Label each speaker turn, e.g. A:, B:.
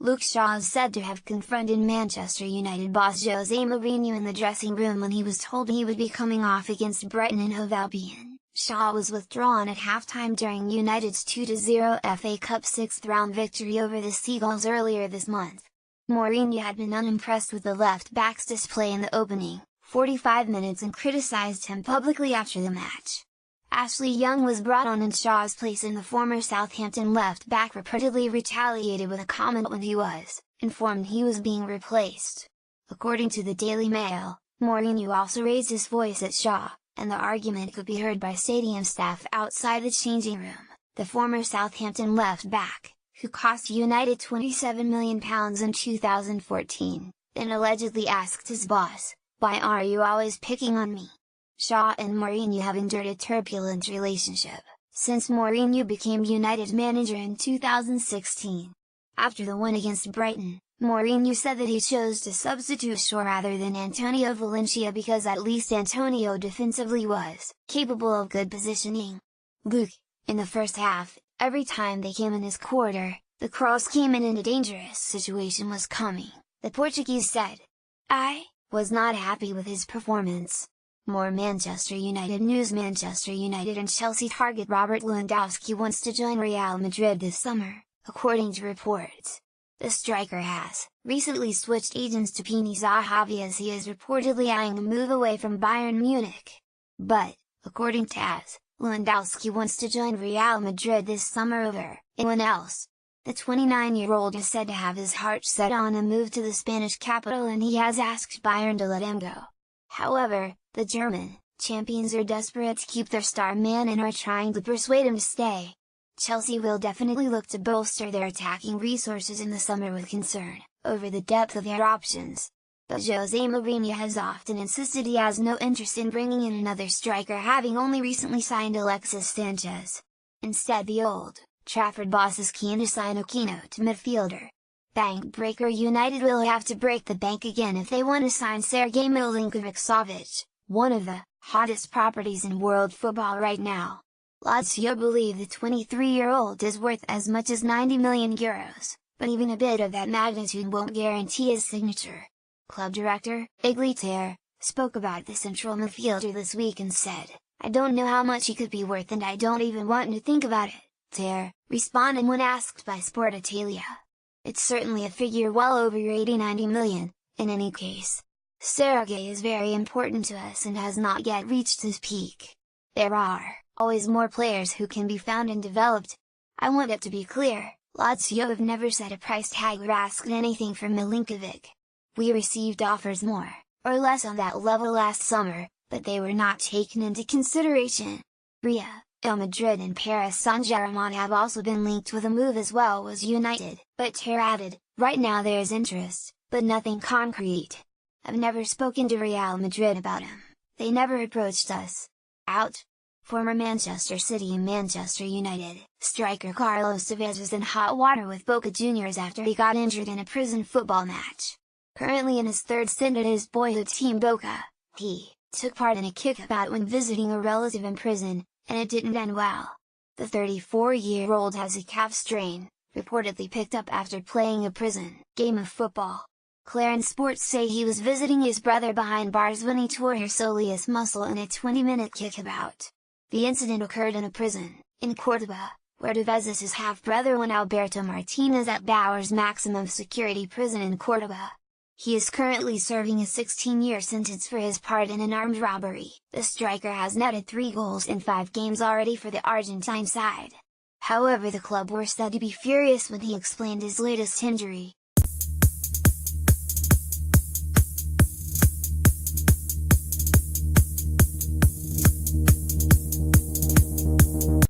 A: Luke Shaw is said to have confronted Manchester United boss Jose Mourinho in the dressing room when he was told he would be coming off against Brighton and Hove Albion. Shaw was withdrawn at halftime during United's 2-0 FA Cup sixth-round victory over the Seagulls earlier this month. Mourinho had been unimpressed with the left-back's display in the opening 45 minutes and criticised him publicly after the match. Ashley Young was brought on in Shaw's place, and the former Southampton left-back reportedly retaliated with a comment when he was informed he was being replaced. According to the Daily Mail, Mourinho also raised his voice at Shaw, and the argument could be heard by stadium staff outside the changing room. The former Southampton left-back, who cost United £27 million in 2014, then allegedly asked his boss, "Why are you always picking on me?" Shaw and Mourinho have endured a turbulent relationship since Mourinho became United manager in 2016. After the win against Brighton, Mourinho said that he chose to substitute Shaw rather than Antonio Valencia because at least Antonio defensively was capable of good positioning. Luke, in the first half, every time they came in his quarter, the cross came in and a dangerous situation was coming, the Portuguese said. "I was not happy with his performance." More Manchester United news. Manchester United and Chelsea target Robert Lewandowski wants to join Real Madrid this summer, according to reports. The striker has recently switched agents to Pini Zahavi as he is reportedly eyeing a move away from Bayern Munich. But, according to AS, Lewandowski wants to join Real Madrid this summer over anyone else. The 29-year-old is said to have his heart set on a move to the Spanish capital, and he has asked Bayern to let him go. However, the German champions are desperate to keep their star man and are trying to persuade him to stay. Chelsea will definitely look to bolster their attacking resources in the summer with concern over the depth of their options. But Jose Mourinho has often insisted he has no interest in bringing in another striker, having only recently signed Alexis Sanchez. Instead, the Old Trafford boss is keen to sign a keynote midfielder. Bank breaker: United will have to break the bank again if they want to sign Sergej Milinkovic-Savic, one of the hottest properties in world football right now. Lazio believe the 23-year-old is worth as much as €90 million, but even a bid of that magnitude won't guarantee his signature. Club director Igli Ter spoke about the central midfielder this week and said, "I don't know how much he could be worth and I don't even want to think about it," Ter responded when asked by Sport Italia. "It's certainly a figure well over your 80-90 million, in any case. Sergej is very important to us and has not yet reached his peak. There are always more players who can be found and developed. I want it to be clear, Lazio have never set a price tag or asked anything for Milinkovic. We received offers more or less on that level last summer, but they were not taken into consideration." Real Madrid and Paris Saint-Germain have also been linked with a move, as well as United, but Ter added, "Right now there is interest, but nothing concrete. I've never spoken to Real Madrid about him, they never approached us." Out. Former Manchester City and Manchester United striker Carlos Tevez is in hot water with Boca Juniors after he got injured in a prison football match. Currently in his third stint at his boyhood team Boca, he took part in a kickabout when visiting a relative in prison, and it didn't end well. The 34-year-old has a calf strain, reportedly picked up after playing a prison game of football. Clarin Sports say he was visiting his brother behind bars when he tore his soleus muscle in a 20-minute kickabout. The incident occurred in a prison in Córdoba, where Tevez is his half-brother Juan Alberto Martinez at Bowers Maximum Security Prison in Córdoba. He is currently serving a 16-year sentence for his part in an armed robbery. The striker has netted 3 goals in 5 games already for the Argentine side. However, the club were said to be furious when he explained his latest injury.